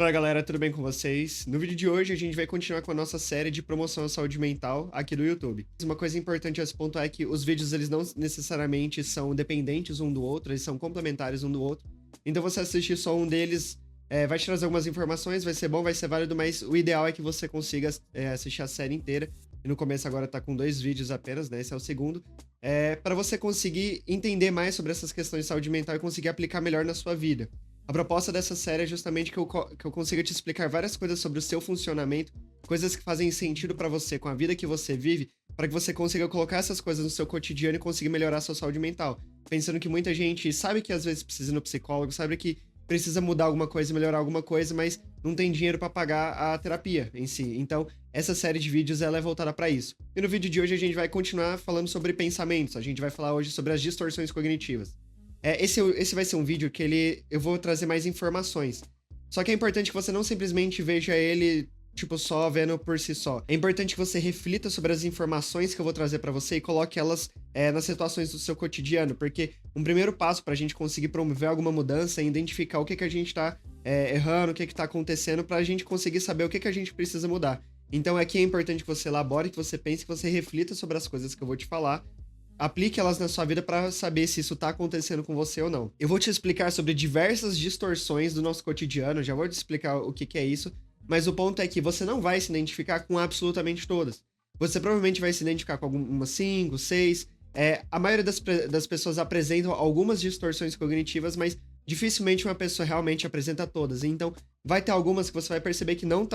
Fala galera, tudo bem com vocês? No vídeo de hoje a gente vai continuar com a nossa série de promoção à saúde mental aqui do YouTube. Uma coisa importante a esse ponto é que os vídeos eles não necessariamente são dependentes um do outro, eles são complementares um do outro. Então você assistir só um deles vai te trazer algumas informações, vai ser bom, vai ser válido, mas o ideal é que você consiga assistir a série inteira. E no começo agora tá com 2 vídeos apenas, né? Esse é o segundo. Para você conseguir entender mais sobre essas questões de saúde mental e conseguir aplicar melhor na sua vida. A proposta dessa série é justamente que eu consiga te explicar várias coisas sobre o seu funcionamento, coisas que fazem sentido pra você com a vida que você vive, para que você consiga colocar essas coisas no seu cotidiano e conseguir melhorar a sua saúde mental. Pensando que muita gente sabe que às vezes precisa ir no psicólogo, sabe que precisa mudar alguma coisa, melhorar alguma coisa, mas não tem dinheiro pra pagar a terapia em si. Então, essa série de vídeos ela é voltada pra isso. E no vídeo de hoje a gente vai continuar falando sobre pensamentos. A gente vai falar hoje sobre as distorções cognitivas. Esse vai ser um vídeo que eu vou trazer mais informações. Só que é importante que você não simplesmente veja ele, tipo, só vendo por si só. É importante que você reflita sobre as informações que eu vou trazer pra você e coloque elas nas situações do seu cotidiano, porque um primeiro passo pra gente conseguir promover alguma mudança é identificar o que a gente tá errando, o que tá acontecendo, pra gente conseguir saber o que a gente precisa mudar. Então aqui é importante que você elabore, que você pense, que você reflita sobre as coisas que eu vou te falar, aplique elas na sua vida para saber se isso tá acontecendo com você ou não. Eu vou te explicar sobre diversas distorções do nosso cotidiano, já vou te explicar o que é isso, mas o ponto é que você não vai se identificar com absolutamente todas. Você provavelmente vai se identificar com algumas 5, 6. A maioria das pessoas apresentam algumas distorções cognitivas, mas dificilmente uma pessoa realmente apresenta todas. Então, vai ter algumas que você vai perceber que não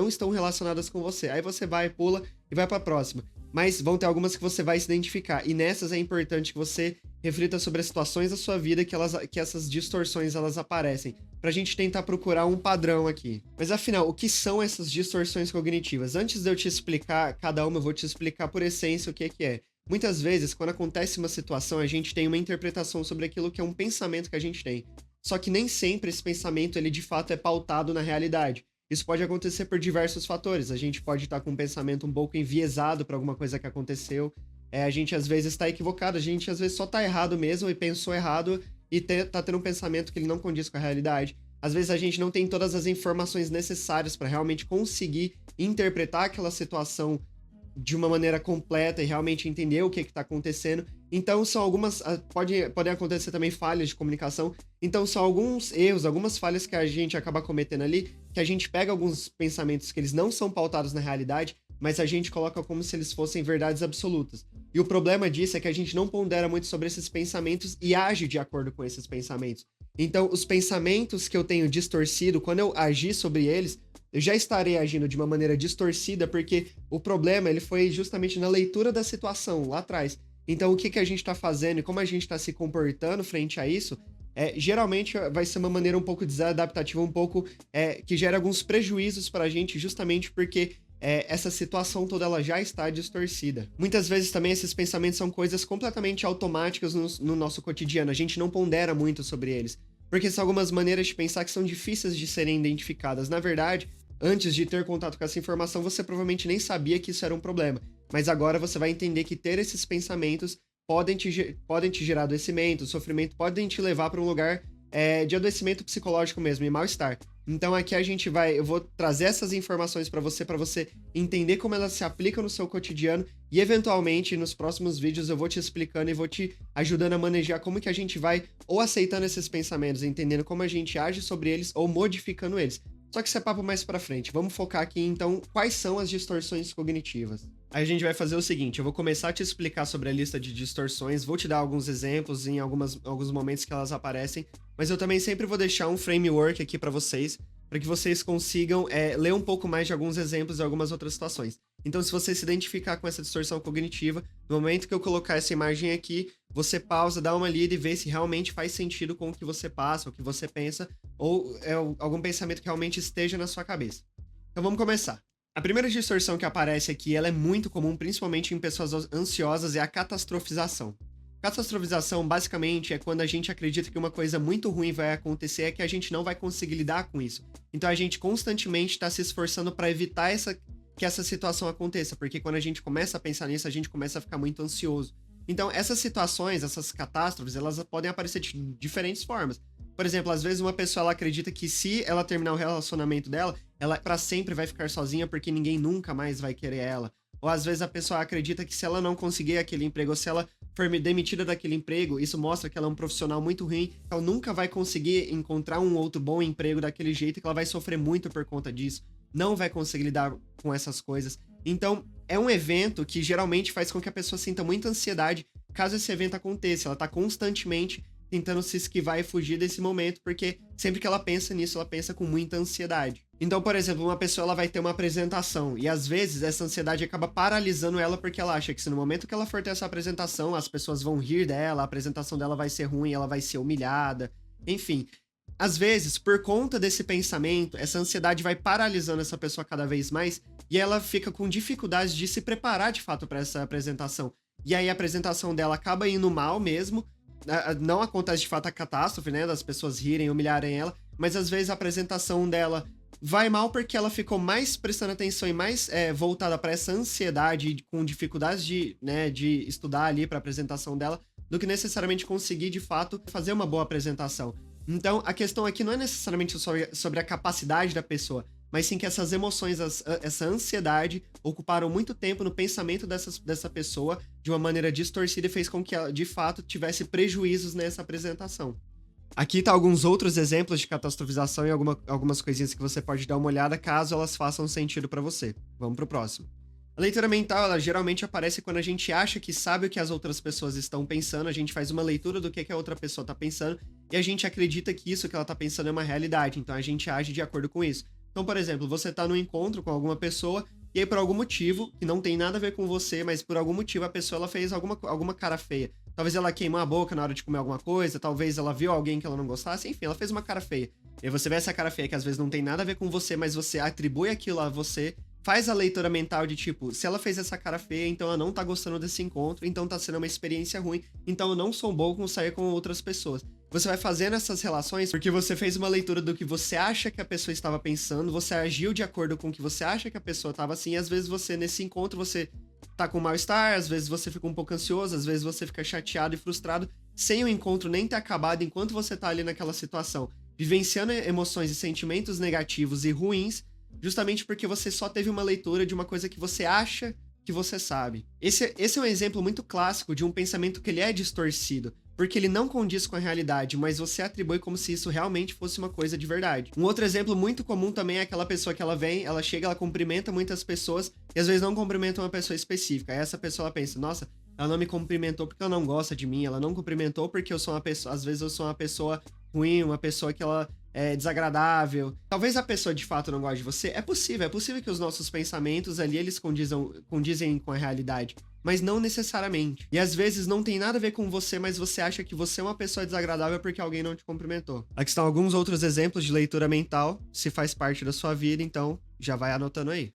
estão relacionadas com você. Aí você vai, pula e vai para a próxima. Mas vão ter algumas que você vai se identificar. E nessas é importante que você reflita sobre as situações da sua vida que essas distorções elas aparecem. Pra gente tentar procurar um padrão aqui. Mas afinal, o que são essas distorções cognitivas? Antes de eu te explicar cada uma, eu vou te explicar por essência o que é. Muitas vezes, quando acontece uma situação, a gente tem uma interpretação sobre aquilo que é um pensamento que a gente tem. Só que nem sempre esse pensamento, ele de fato é pautado na realidade. Isso pode acontecer por diversos fatores. A gente pode estar com um pensamento um pouco enviesado para alguma coisa que aconteceu. A gente às vezes está equivocado, a gente às vezes só está errado mesmo e pensou errado e tá tendo um pensamento que ele não condiz com a realidade. Às vezes a gente não tem todas as informações necessárias para realmente conseguir interpretar aquela situação de uma maneira completa e realmente entender o que está acontecendo. Então são algumas. Podem acontecer também falhas de comunicação. Então são alguns erros, algumas falhas que a gente acaba cometendo ali, que a gente pega alguns pensamentos que eles não são pautados na realidade, mas a gente coloca como se eles fossem verdades absolutas. E o problema disso é que a gente não pondera muito sobre esses pensamentos e age de acordo com esses pensamentos. Então, os pensamentos que eu tenho distorcido, quando eu agir sobre eles, eu já estarei agindo de uma maneira distorcida, porque o problema ele foi justamente na leitura da situação lá atrás. Então, o que a gente está fazendo e como a gente está se comportando frente a isso, geralmente vai ser uma maneira um pouco desadaptativa, um pouco que gera alguns prejuízos para a gente, justamente porque essa situação toda ela já está distorcida. Muitas vezes também esses pensamentos são coisas completamente automáticas no nosso cotidiano, a gente não pondera muito sobre eles, porque são algumas maneiras de pensar que são difíceis de serem identificadas. Na verdade, antes de ter contato com essa informação, você provavelmente nem sabia que isso era um problema, mas agora você vai entender que ter esses pensamentos podem te gerar adoecimento, sofrimento, podem te levar para um lugar de adoecimento psicológico mesmo e mal-estar. Então aqui eu vou trazer essas informações para você entender como elas se aplicam no seu cotidiano e eventualmente nos próximos vídeos eu vou te explicando e vou te ajudando a manejar como que a gente vai ou aceitando esses pensamentos, entendendo como a gente age sobre eles ou modificando eles. Só que isso é papo mais pra frente. Vamos focar aqui, então, quais são as distorções cognitivas. Aí a gente vai fazer o seguinte, eu vou começar a te explicar sobre a lista de distorções, vou te dar alguns exemplos em alguns momentos que elas aparecem, mas eu também sempre vou deixar um framework aqui pra vocês, para que vocês consigam ler um pouco mais de alguns exemplos e algumas outras situações. Então, se você se identificar com essa distorção cognitiva, no momento que eu colocar essa imagem aqui, você pausa, dá uma lida e vê se realmente faz sentido com o que você passa, o que você pensa, ou é algum pensamento que realmente esteja na sua cabeça. Então vamos começar. A primeira distorção que aparece aqui, ela é muito comum, principalmente em pessoas ansiosas, é a catastrofização. Catastrofização, basicamente, é quando a gente acredita que uma coisa muito ruim vai acontecer, é que a gente não vai conseguir lidar com isso. Então a gente constantemente está se esforçando para evitar que essa situação aconteça, porque quando a gente começa a pensar nisso, a gente começa a ficar muito ansioso. Então, essas situações, essas catástrofes, elas podem aparecer de diferentes formas. Por exemplo, às vezes uma pessoa ela acredita que se ela terminar o relacionamento dela, ela pra sempre vai ficar sozinha porque ninguém nunca mais vai querer ela. Ou às vezes a pessoa acredita que se ela não conseguir aquele emprego, ou se ela for demitida daquele emprego, isso mostra que ela é um profissional muito ruim, ela nunca vai conseguir encontrar um outro bom emprego daquele jeito, que ela vai sofrer muito por conta disso, não vai conseguir lidar com essas coisas. Então, é um evento que geralmente faz com que a pessoa sinta muita ansiedade caso esse evento aconteça. Ela tá constantemente tentando se esquivar e fugir desse momento, porque sempre que ela pensa nisso, ela pensa com muita ansiedade. Então, por exemplo, uma pessoa ela vai ter uma apresentação e às vezes essa ansiedade acaba paralisando ela porque ela acha que se no momento que ela for ter essa apresentação, as pessoas vão rir dela, a apresentação dela vai ser ruim, ela vai ser humilhada, enfim. Às vezes, por conta desse pensamento, essa ansiedade vai paralisando essa pessoa cada vez mais e ela fica com dificuldade de se preparar de fato para essa apresentação. E aí a apresentação dela acaba indo mal mesmo. Não acontece de fato a catástrofe, né, das pessoas rirem, humilharem ela, mas às vezes a apresentação dela vai mal porque ela ficou mais prestando atenção e mais voltada para essa ansiedade, com dificuldades de estudar ali para a apresentação dela, do que necessariamente conseguir de fato fazer uma boa apresentação. Então a questão aqui não é necessariamente sobre a capacidade da pessoa, mas sim que essas emoções, essa ansiedade ocuparam muito tempo no pensamento dessa pessoa de uma maneira distorcida e fez com que ela, de fato, tivesse prejuízos nessa apresentação. Aqui tá alguns outros exemplos de catastrofização e algumas coisinhas que você pode dar uma olhada caso elas façam sentido pra você. Vamos pro próximo. A leitura mental, ela geralmente aparece quando a gente acha que sabe o que as outras pessoas estão pensando, a gente faz uma leitura do que a outra pessoa tá pensando e a gente acredita que isso que ela tá pensando é uma realidade, então a gente age de acordo com isso. Então, por exemplo, você tá num encontro com alguma pessoa e aí por algum motivo, que não tem nada a ver com você, mas por algum motivo a pessoa ela fez alguma cara feia. Talvez ela queimou a boca na hora de comer alguma coisa, talvez ela viu alguém que ela não gostasse, enfim, ela fez uma cara feia. E aí você vê essa cara feia que às vezes não tem nada a ver com você, mas você atribui aquilo a você, faz a leitura mental de tipo, se ela fez essa cara feia, então ela não tá gostando desse encontro, então tá sendo uma experiência ruim, então eu não sou bom com sair com outras pessoas. Você vai fazendo essas relações porque você fez uma leitura do que você acha que a pessoa estava pensando, você agiu de acordo com o que você acha que a pessoa estava assim, e às vezes você, nesse encontro, você tá com mal-estar, às vezes você fica um pouco ansioso, às vezes você fica chateado e frustrado, sem o encontro nem ter acabado enquanto você tá ali naquela situação, vivenciando emoções e sentimentos negativos e ruins, justamente porque você só teve uma leitura de uma coisa que você acha que você sabe. Esse é um exemplo muito clássico de um pensamento que ele é distorcido, porque ele não condiz com a realidade, mas você atribui como se isso realmente fosse uma coisa de verdade. Um outro exemplo muito comum também é aquela pessoa que ela vem, ela chega, ela cumprimenta muitas pessoas, e às vezes não cumprimenta uma pessoa específica. Aí essa pessoa ela pensa, nossa, ela não me cumprimentou porque ela não gosta de mim, ela não cumprimentou porque eu sou uma pessoa, às vezes eu sou uma pessoa ruim, uma pessoa que ela é desagradável. Talvez a pessoa de fato não goste de você. É possível que os nossos pensamentos ali, eles condizem com a realidade, mas não necessariamente. E às vezes não tem nada a ver com você, mas você acha que você é uma pessoa desagradável porque alguém não te cumprimentou. Aqui estão alguns outros exemplos de leitura mental, se faz parte da sua vida, então já vai anotando aí.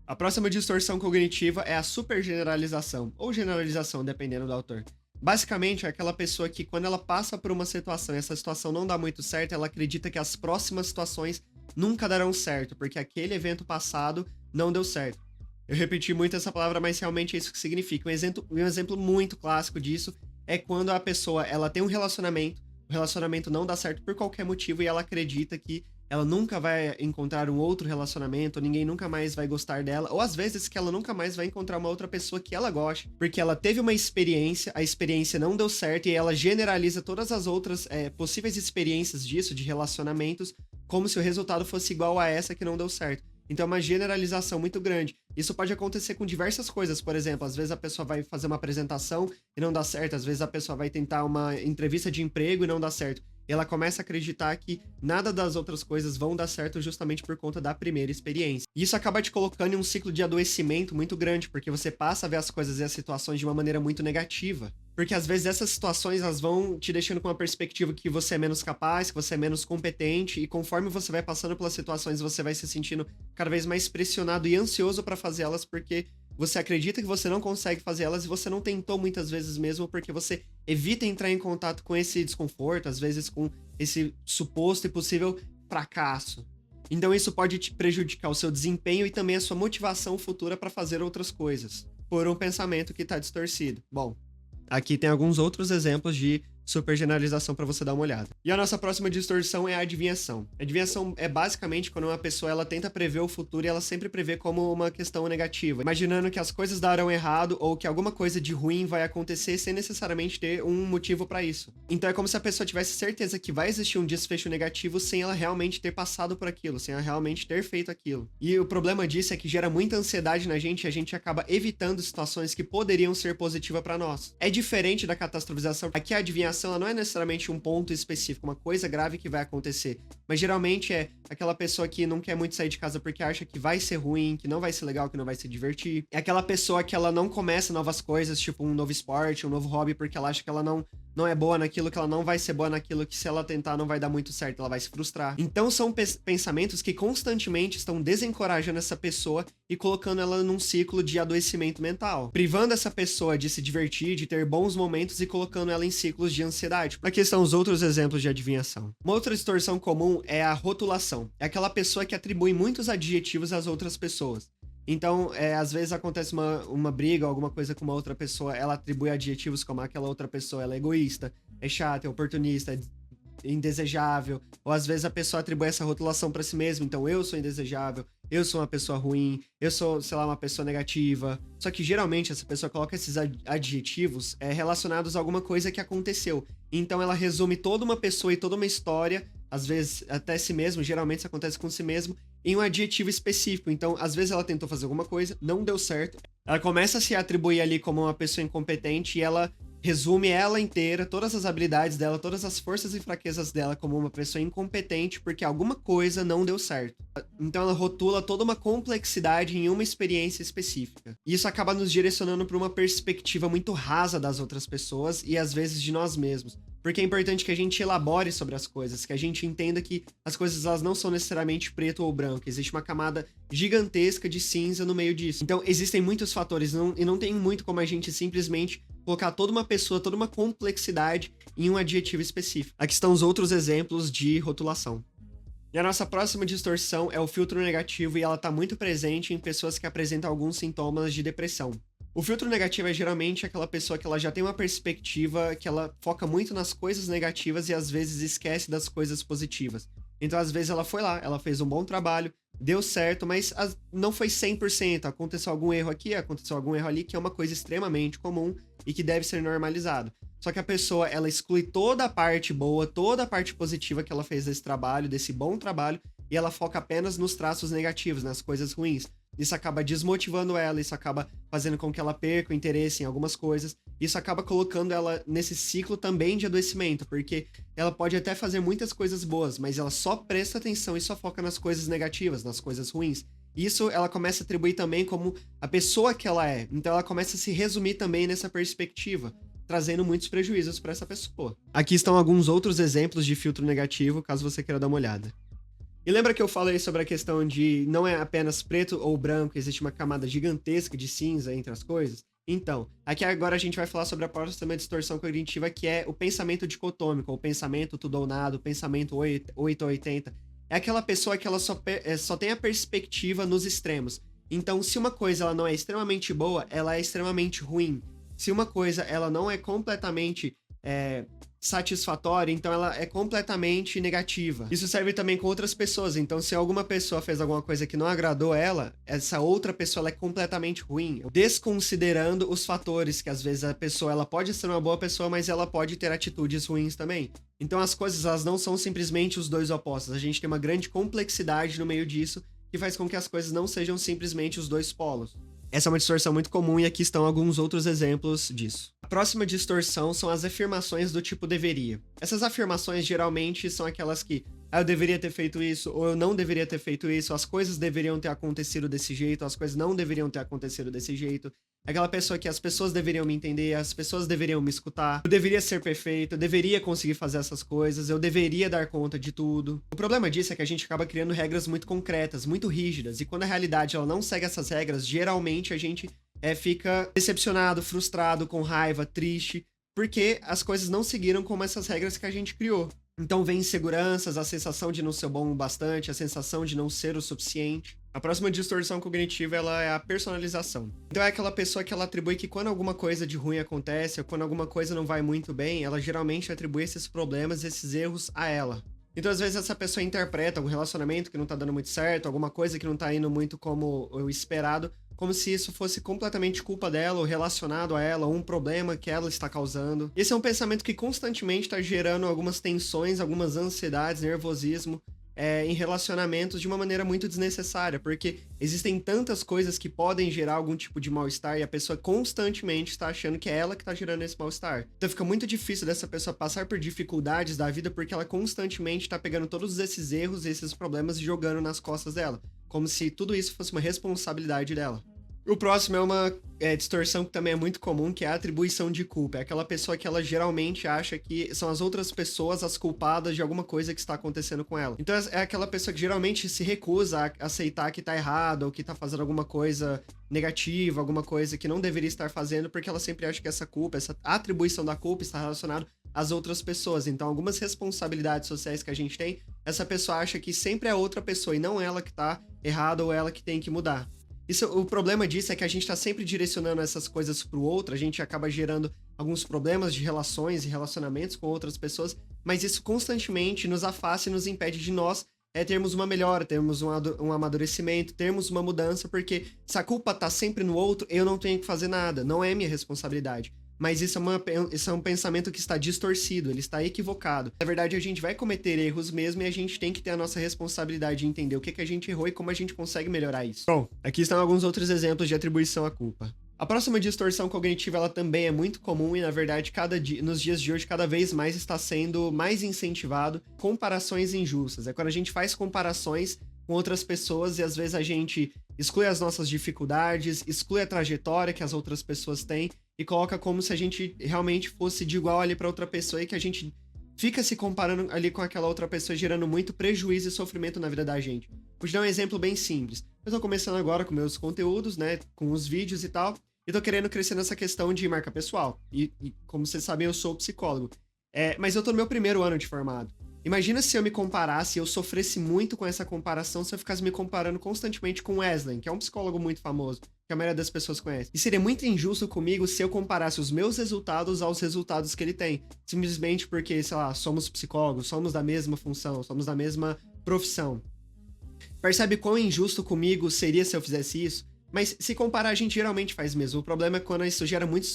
A próxima distorção cognitiva é a supergeneralização, ou generalização, dependendo do autor. Basicamente, é aquela pessoa que quando ela passa por uma situação e essa situação não dá muito certo, ela acredita que as próximas situações nunca darão certo, porque aquele evento passado não deu certo. Eu repeti muito essa palavra, mas realmente é isso que significa. Um exemplo muito clássico disso é quando a pessoa ela tem um relacionamento, o relacionamento não dá certo por qualquer motivo e ela acredita que ela nunca vai encontrar um outro relacionamento, ninguém nunca mais vai gostar dela, ou às vezes que ela nunca mais vai encontrar uma outra pessoa que ela goste, porque ela teve uma experiência, a experiência não deu certo e ela generaliza todas as outras possíveis experiências disso, de relacionamentos, como se o resultado fosse igual a essa que não deu certo. Então é uma generalização muito grande. Isso pode acontecer com diversas coisas, por exemplo, às vezes a pessoa vai fazer uma apresentação e não dá certo, às vezes a pessoa vai tentar uma entrevista de emprego e não dá certo. E ela começa a acreditar que nada das outras coisas vão dar certo justamente por conta da primeira experiência. E isso acaba te colocando em um ciclo de adoecimento muito grande, porque você passa a ver as coisas e as situações de uma maneira muito negativa. Porque às vezes essas situações elas vão te deixando com uma perspectiva que você é menos capaz, que você é menos competente, e conforme você vai passando pelas situações, você vai se sentindo cada vez mais pressionado e ansioso para fazer elas, porque você acredita que você não consegue fazer elas e você não tentou muitas vezes mesmo porque você evita entrar em contato com esse desconforto, às vezes com esse suposto e possível fracasso. Então isso pode te prejudicar o seu desempenho e também a sua motivação futura para fazer outras coisas, por um pensamento que está distorcido. Bom, aqui tem alguns outros exemplos de super generalização pra você dar uma olhada. E a nossa próxima distorção é a adivinhação. A adivinhação é basicamente quando uma pessoa ela tenta prever o futuro e ela sempre prevê como uma questão negativa, imaginando que as coisas darão errado ou que alguma coisa de ruim vai acontecer sem necessariamente ter um motivo pra isso. Então é como se a pessoa tivesse certeza que vai existir um desfecho negativo sem ela realmente ter passado por aquilo, sem ela realmente ter feito aquilo. E o problema disso é que gera muita ansiedade na gente e a gente acaba evitando situações que poderiam ser positivas pra nós. É diferente da catastrofização. Aqui a adivinhação ela não é necessariamente um ponto específico, uma coisa grave que vai acontecer, mas geralmente é aquela pessoa que não quer muito sair de casa porque acha que vai ser ruim, que não vai ser legal, que não vai se divertir. É aquela pessoa que ela não começa novas coisas, tipo um novo esporte, um novo hobby, porque ela acha que ela não é boa naquilo, que ela não vai ser boa naquilo, que se ela tentar não vai dar muito certo, ela vai se frustrar. Então são pensamentos que constantemente estão desencorajando essa pessoa e colocando ela num ciclo de adoecimento mental, privando essa pessoa de se divertir, de ter bons momentos e colocando ela em ciclos de ansiedade. Aqui estão os outros exemplos de adivinhação. Uma outra distorção comum é a rotulação. É aquela pessoa que atribui muitos adjetivos às outras pessoas. Então, às vezes acontece uma briga, alguma coisa com uma outra pessoa, ela atribui adjetivos como aquela outra pessoa, ela é egoísta, é chata, é oportunista, é indesejável, ou às vezes a pessoa atribui essa rotulação pra si mesma, então eu sou indesejável, eu sou uma pessoa ruim, eu sou, sei lá, uma pessoa negativa. Só que geralmente essa pessoa coloca esses adjetivos relacionados a alguma coisa que aconteceu. Então ela resume toda uma pessoa e toda uma história, às vezes até si mesmo, geralmente isso acontece com si mesmo, em um adjetivo específico. Então, às vezes ela tentou fazer alguma coisa, não deu certo. Ela começa a se atribuir ali como uma pessoa incompetente e ela resume ela inteira, todas as habilidades dela, todas as forças e fraquezas dela como uma pessoa incompetente porque alguma coisa não deu certo. Então ela rotula toda uma complexidade em uma experiência específica. E isso acaba nos direcionando para uma perspectiva muito rasa das outras pessoas e às vezes de nós mesmos. Porque é importante que a gente elabore sobre as coisas, que a gente entenda que as coisas elas não são necessariamente preto ou branco, existe uma camada gigantesca de cinza no meio disso. Então existem muitos fatores e não tem muito como a gente simplesmente colocar toda uma pessoa, toda uma complexidade em um adjetivo específico. Aqui estão os outros exemplos de rotulação. E a nossa próxima distorção é o filtro negativo e ela está muito presente em pessoas que apresentam alguns sintomas de depressão. O filtro negativo é geralmente aquela pessoa que ela já tem uma perspectiva que ela foca muito nas coisas negativas e às vezes esquece das coisas positivas. Então, às vezes ela foi lá, ela fez um bom trabalho, deu certo, mas não foi 100%. Aconteceu algum erro aqui, aconteceu algum erro ali, que é uma coisa extremamente comum e que deve ser normalizado. Só que a pessoa, ela exclui toda a parte boa, toda a parte positiva que ela fez desse trabalho, desse bom trabalho, e ela foca apenas nos traços negativos, nas coisas ruins. Isso acaba desmotivando ela, isso acaba fazendo com que ela perca o interesse em algumas coisas. Isso acaba colocando ela nesse ciclo também de adoecimento, porque ela pode até fazer muitas coisas boas, mas ela só presta atenção e só foca nas coisas negativas, nas coisas ruins. Isso ela começa a atribuir também como a pessoa que ela é. Então ela começa a se resumir também nessa perspectiva, trazendo muitos prejuízos para essa pessoa. Aqui estão alguns outros exemplos de filtro negativo, caso você queira dar uma olhada. E lembra que eu falei sobre a questão de não é apenas preto ou branco, existe uma camada gigantesca de cinza entre as coisas? Então, aqui agora a gente vai falar sobre a próxima distorção cognitiva, que é o pensamento dicotômico, ou pensamento tudo ou nada, o pensamento 8 ou 80. É aquela pessoa que ela só tem a perspectiva nos extremos. Então, se uma coisa ela não é extremamente boa, ela é extremamente ruim. Se uma coisa ela não é completamente satisfatória, então ela é completamente negativa. Isso serve também com outras pessoas. Então, se alguma pessoa fez alguma coisa que não agradou ela, essa outra pessoa ela é completamente ruim, desconsiderando os fatores que às vezes a pessoa ela pode ser uma boa pessoa, mas ela pode ter atitudes ruins também. Então, as coisas elas não são simplesmente os dois opostos. A gente tem uma grande complexidade no meio disso que faz com que as coisas não sejam simplesmente os dois polos. Essa é uma distorção muito comum e aqui estão alguns outros exemplos disso. A próxima distorção são as afirmações do tipo deveria. Essas afirmações geralmente são aquelas que eu deveria ter feito isso, ou eu não deveria ter feito isso, as coisas deveriam ter acontecido desse jeito, as coisas não deveriam ter acontecido desse jeito. Aquela pessoa que as pessoas deveriam me entender, as pessoas deveriam me escutar, eu deveria ser perfeito, eu deveria conseguir fazer essas coisas, eu deveria dar conta de tudo. O problema disso é que a gente acaba criando regras muito concretas, muito rígidas, e quando a realidade ela não segue essas regras, geralmente a gente fica decepcionado, frustrado, com raiva, triste, porque as coisas não seguiram como essas regras que a gente criou. Então vem inseguranças, a sensação de não ser bom o bastante, a sensação de não ser o suficiente. A próxima distorção cognitiva, ela é a personalização. Então é aquela pessoa que ela atribui que quando alguma coisa de ruim acontece, ou quando alguma coisa não vai muito bem, ela geralmente atribui esses problemas, esses erros a ela. Então, às vezes, essa pessoa interpreta algum relacionamento que não tá dando muito certo, alguma coisa que não tá indo muito como o esperado, como se isso fosse completamente culpa dela, ou relacionado a ela, ou um problema que ela está causando. Esse é um pensamento que constantemente está gerando algumas tensões, algumas ansiedades, nervosismo, em relacionamentos de uma maneira muito desnecessária, porque existem tantas coisas que podem gerar algum tipo de mal-estar e a pessoa constantemente está achando que é ela que está gerando esse mal-estar. Então fica muito difícil dessa pessoa passar por dificuldades da vida porque ela constantemente está pegando todos esses erros e esses problemas e jogando nas costas dela, como se tudo isso fosse uma responsabilidade dela. O próximo é uma distorção que também é muito comum, que é a atribuição de culpa. É aquela pessoa que ela geralmente acha que são as outras pessoas as culpadas de alguma coisa que está acontecendo com ela. Então é aquela pessoa que geralmente se recusa a aceitar que tá errado, ou que tá fazendo alguma coisa negativa, alguma coisa que não deveria estar fazendo, porque ela sempre acha que essa culpa, essa atribuição da culpa está relacionada às outras pessoas. Então, algumas responsabilidades sociais que a gente tem, essa pessoa acha que sempre é outra pessoa e não ela que tá errada ou ela que tem que mudar. O problema disso é que a gente tá sempre direcionando essas coisas pro outro, a gente acaba gerando alguns problemas de relações e relacionamentos com outras pessoas, mas isso constantemente nos afasta e nos impede de nós termos uma melhora, termos um amadurecimento, termos uma mudança, porque se a culpa tá sempre no outro, eu não tenho que fazer nada, não é minha responsabilidade. Mas isso é um pensamento que está distorcido, ele está equivocado. Na verdade, a gente vai cometer erros mesmo e a gente tem que ter a nossa responsabilidade de entender o que a gente errou e como a gente consegue melhorar isso. Bom, aqui estão alguns outros exemplos de atribuição à culpa. A próxima distorção cognitiva, ela também é muito comum e, na verdade, nos dias de hoje, cada vez mais está sendo mais incentivado comparações injustas. É quando a gente faz comparações com outras pessoas e, às vezes, a gente exclui as nossas dificuldades, exclui a trajetória que as outras pessoas têm e coloca como se a gente realmente fosse de igual ali para outra pessoa e que a gente fica se comparando ali com aquela outra pessoa, gerando muito prejuízo e sofrimento na vida da gente. Vou te dar um exemplo bem simples. Eu tô começando agora com meus conteúdos, né, com os vídeos e tal, e tô querendo crescer nessa questão de marca pessoal. E como vocês sabem, eu sou psicólogo. Mas eu tô no meu primeiro ano de formado. Imagina se eu me comparasse, eu sofresse muito com essa comparação, se eu ficasse me comparando constantemente com o Wesley, que é um psicólogo muito famoso, que a maioria das pessoas conhece. E seria muito injusto comigo se eu comparasse os meus resultados aos resultados que ele tem. Simplesmente porque, sei lá, somos psicólogos, somos da mesma função, somos da mesma profissão. Percebe quão injusto comigo seria se eu fizesse isso? Mas se comparar, a gente geralmente faz mesmo. O problema é quando isso gera muito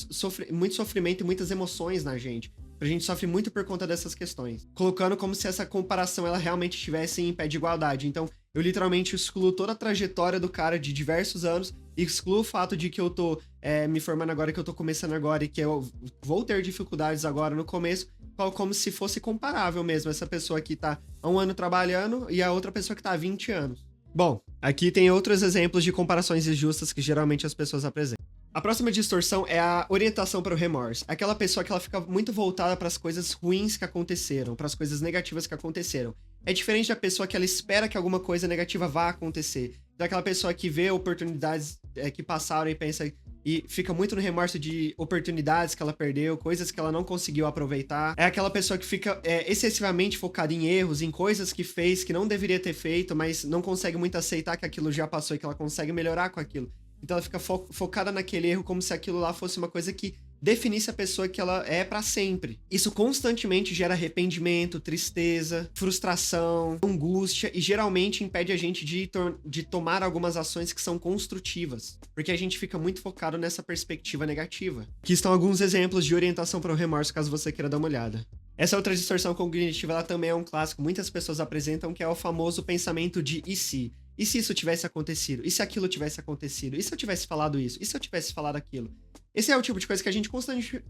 sofrimento e muitas emoções na gente. A gente sofre muito por conta dessas questões. Colocando como se essa comparação ela realmente estivesse em pé de igualdade. Então, eu literalmente excluo toda a trajetória do cara de diversos anos, excluo o fato de que eu tô me formando agora, que eu tô começando agora e que eu vou ter dificuldades agora no começo, como se fosse comparável mesmo, essa pessoa que tá há um ano trabalhando e a outra pessoa que tá há 20 anos. Bom, aqui tem outros exemplos de comparações injustas que geralmente as pessoas apresentam. A próxima distorção é a orientação para o remorso. Aquela pessoa que ela fica muito voltada para as coisas ruins que aconteceram, para as coisas negativas que aconteceram. É diferente da pessoa que ela espera que alguma coisa negativa vá acontecer. Daquela pessoa que vê oportunidades que passaram e pensa e fica muito no remorso de oportunidades que ela perdeu, coisas que ela não conseguiu aproveitar. É aquela pessoa que fica excessivamente focada em erros, em coisas que fez que não deveria ter feito, mas não consegue muito aceitar que aquilo já passou e que ela consegue melhorar com aquilo. Então ela fica focada naquele erro como se aquilo lá fosse uma coisa que definisse a pessoa que ela é pra sempre. Isso constantemente gera arrependimento, tristeza, frustração, angústia e geralmente impede a gente de tomar algumas ações que são construtivas, porque a gente fica muito focado nessa perspectiva negativa. Aqui estão alguns exemplos de orientação para o remorso, caso você queira dar uma olhada. Essa outra distorção cognitiva, ela também é um clássico, muitas pessoas apresentam, que é o famoso pensamento de e se? E se isso tivesse acontecido? E se aquilo tivesse acontecido? E se eu tivesse falado isso? E se eu tivesse falado aquilo? Esse é o tipo de coisa que a gente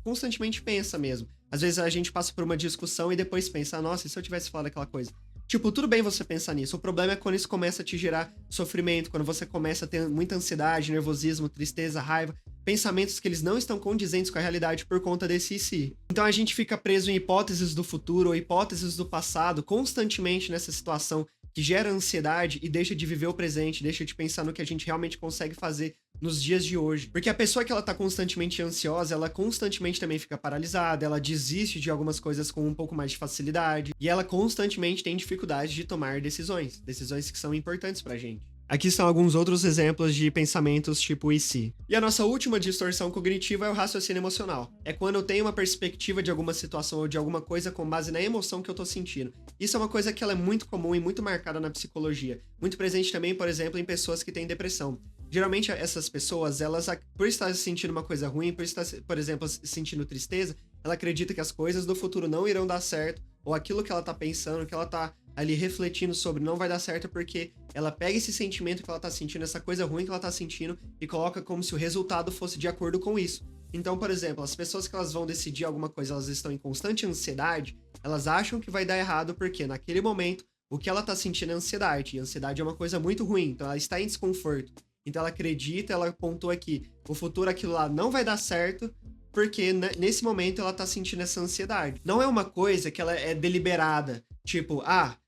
constantemente pensa mesmo. Às vezes a gente passa por uma discussão e depois pensa, nossa, e se eu tivesse falado aquela coisa? Tipo, tudo bem você pensar nisso. O problema é quando isso começa a te gerar sofrimento, quando você começa a ter muita ansiedade, nervosismo, tristeza, raiva, pensamentos que eles não estão condizentes com a realidade por conta desse e se. Então a gente fica preso em hipóteses do futuro ou hipóteses do passado constantemente nessa situação que gera ansiedade e deixa de viver o presente, deixa de pensar no que a gente realmente consegue fazer nos dias de hoje. Porque a pessoa que ela tá constantemente ansiosa, ela constantemente também fica paralisada, ela desiste de algumas coisas com um pouco mais de facilidade, e ela constantemente tem dificuldade de tomar decisões que são importantes pra gente. Aqui são alguns outros exemplos de pensamentos tipo e se. E a nossa última distorção cognitiva é o raciocínio emocional. É quando eu tenho uma perspectiva de alguma situação ou de alguma coisa com base na emoção que eu tô sentindo. Isso é uma coisa que ela é muito comum e muito marcada na psicologia. Muito presente também, por exemplo, em pessoas que têm depressão. Geralmente essas pessoas, elas, por estar sentindo uma coisa ruim, por estar, por exemplo, sentindo tristeza, ela acredita que as coisas do futuro não irão dar certo, ou aquilo que ela tá pensando, que ela tá ali refletindo sobre não vai dar certo porque ela pega esse sentimento que ela tá sentindo, essa coisa ruim que ela tá sentindo e coloca como se o resultado fosse de acordo com isso. Então, por exemplo, as pessoas que elas vão decidir alguma coisa, elas estão em constante ansiedade, elas acham que vai dar errado porque naquele momento o que ela tá sentindo é ansiedade, e ansiedade é uma coisa muito ruim, então ela está em desconforto. Então ela acredita, ela apontou aqui, o futuro aquilo lá não vai dar certo, porque nesse momento ela tá sentindo essa ansiedade. Não é uma coisa que ela é deliberada, tipo,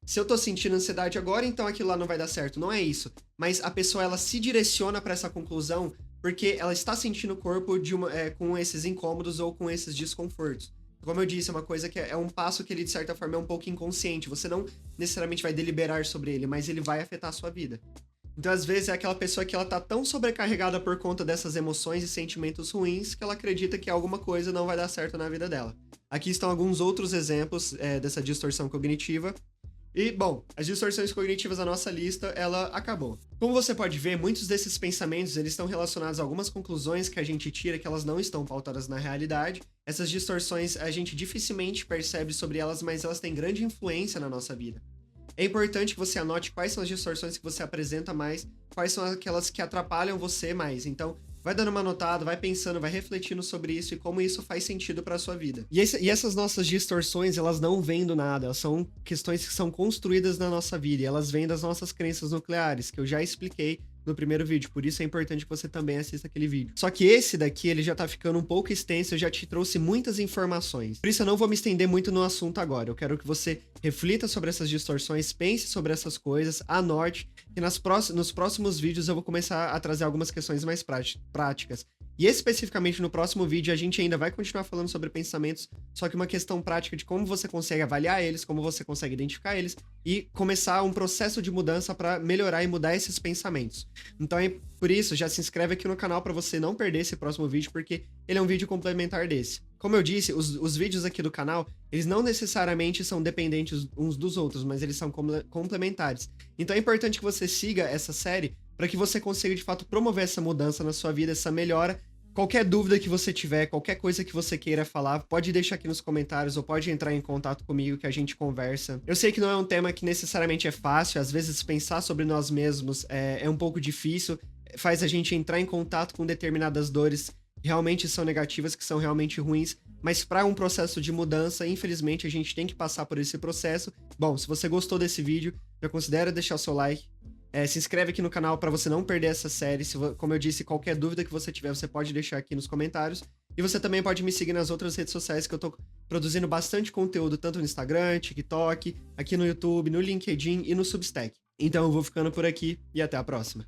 se eu tô sentindo ansiedade agora, então aquilo lá não vai dar certo. Não é isso. Mas a pessoa, ela se direciona pra essa conclusão porque ela está sentindo o corpo com esses incômodos ou com esses desconfortos. Como eu disse, é uma coisa que é um passo que ele, de certa forma, é um pouco inconsciente. Você não necessariamente vai deliberar sobre ele, mas ele vai afetar a sua vida. Então, às vezes, é aquela pessoa que ela tá tão sobrecarregada por conta dessas emoções e sentimentos ruins que ela acredita que alguma coisa não vai dar certo na vida dela. Aqui estão alguns outros exemplos dessa distorção cognitiva. E, bom, as distorções cognitivas da nossa lista, ela acabou. Como você pode ver, muitos desses pensamentos, eles estão relacionados a algumas conclusões que a gente tira que elas não estão pautadas na realidade. Essas distorções, a gente dificilmente percebe sobre elas, mas elas têm grande influência na nossa vida. É importante que você anote quais são as distorções que você apresenta mais, quais são aquelas que atrapalham você mais. Então, vai dando uma anotada, vai pensando, vai refletindo sobre isso e como isso faz sentido para a sua vida. E essas nossas distorções, elas não vêm do nada, elas são questões que são construídas na nossa vida e elas vêm das nossas crenças nucleares, que eu já expliquei no primeiro vídeo, por isso é importante que você também assista aquele vídeo. Só que esse daqui, ele já tá ficando um pouco extenso, eu já te trouxe muitas informações. Por isso eu não vou me estender muito no assunto agora, eu quero que você reflita sobre essas distorções, pense sobre essas coisas, anote, e nos próximos vídeos eu vou começar a trazer algumas questões mais práticas. E especificamente no próximo vídeo a gente ainda vai continuar falando sobre pensamentos, só que uma questão prática de como você consegue avaliar eles, como você consegue identificar eles e começar um processo de mudança para melhorar e mudar esses pensamentos. Então por isso, já se inscreve aqui no canal para você não perder esse próximo vídeo, porque ele é um vídeo complementar desse. Como eu disse, os vídeos aqui do canal, eles não necessariamente são dependentes uns dos outros, mas eles são complementares. Então é importante que você siga essa série para que você consiga, de fato, promover essa mudança na sua vida, essa melhora. Qualquer dúvida que você tiver, qualquer coisa que você queira falar, pode deixar aqui nos comentários ou pode entrar em contato comigo que a gente conversa. Eu sei que não é um tema que necessariamente é fácil, às vezes pensar sobre nós mesmos é um pouco difícil, faz a gente entrar em contato com determinadas dores que realmente são negativas, que são realmente ruins, mas para um processo de mudança, infelizmente, a gente tem que passar por esse processo. Bom, se você gostou desse vídeo, já considera deixar o seu like. Se inscreve aqui no canal para você não perder essa série. Como eu disse, qualquer dúvida que você tiver, você pode deixar aqui nos comentários. E você também pode me seguir nas outras redes sociais, que eu tô produzindo bastante conteúdo, tanto no Instagram, TikTok, aqui no YouTube, no LinkedIn e no Substack. Então eu vou ficando por aqui e até a próxima.